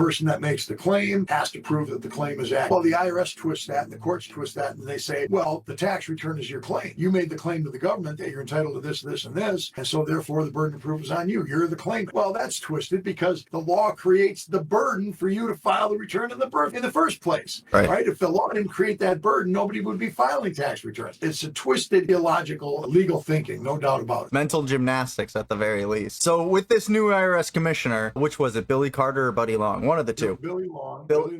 person that makes the claim has to prove that the claim is accurate. Well, the IRS twists that and the courts twist that, and they say, well, the tax return is your claim. You made the claim to the government that you're entitled to this, this, and this, and so therefore the burden of proof is on you. You're the claimant. Well, that's twisted because the law creates the burden for you to file the return in the first place. Right? If the law didn't create that burden, nobody would be filing tax returns. It's a twisted, illogical, legal thinking, no doubt about it. Mental gymnastics at the very least. So with this new IRS commissioner, which was it, Billy Carter or Buddy Long? One of the two. Billy Long. Billy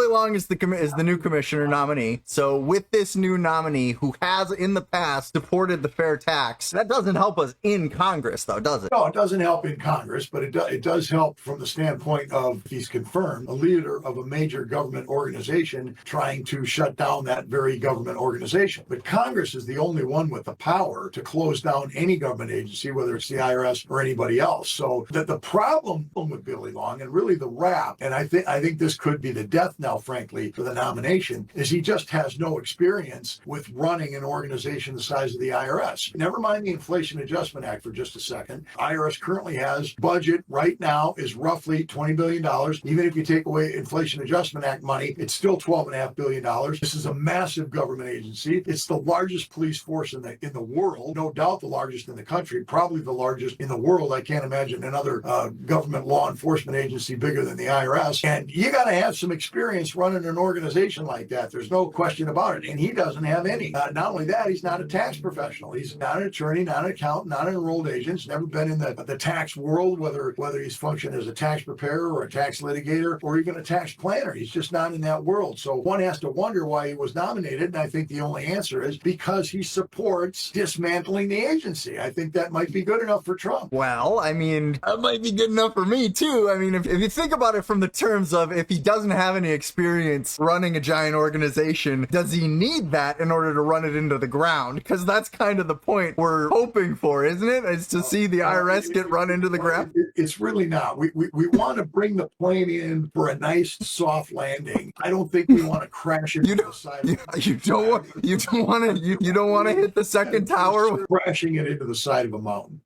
Long is the new commissioner nominee. So with this new nominee who has in the past supported the fair tax, that doesn't help us in Congress, though, does it? No, it doesn't help in Congress, but it does help from the standpoint of, if he's confirmed, a leader of a major government organization trying to shut down that very government organization. But Congress is the only one with the power to close down any government agency, whether it's the IRS or anybody else. So that the problem with Billy Long, and really the rap, and I think this could be the death knell, frankly, for the nomination, is he just has no experience with running an organization the size of the IRS. Never mind the Inflation Adjustment Act for just a second. IRS currently has budget right now is roughly $20 billion. Even if you take away Inflation Adjustment Act money, it's still $12.5 billion. This is a massive government agency. It's the largest police force in the world, no doubt the largest in the country, probably the largest in the world. I can't imagine another government law enforcement agency bigger than the IRS. And you got to have some experience running an organization like that. There's no question about it. And he doesn't have any. Not only that, he's not a tax professional. He's not an attorney, not an accountant, not an enrolled agent. He's never been in the tax world, whether he's functioned as a tax preparer or a tax litigator or even a tax planner. He's just not in that world. So one has to wonder why he was nominated. And I think the only answer is because he supports dismantling the agency. I think that might be good enough for Trump. Well, I mean, that might be good enough for me too. I mean, if you think about it from the terms of if he doesn't have any experience running a giant organization, does he need that in order to run it into the ground? Because that's kind of the point we're hoping for, isn't it? Is to see the IRS get run into the ground. It's really not. We want to bring the plane in for a nice soft landing. I don't think we want to crash into the side. You don't want to hit the second tower. Crashing it into the side of a mountain.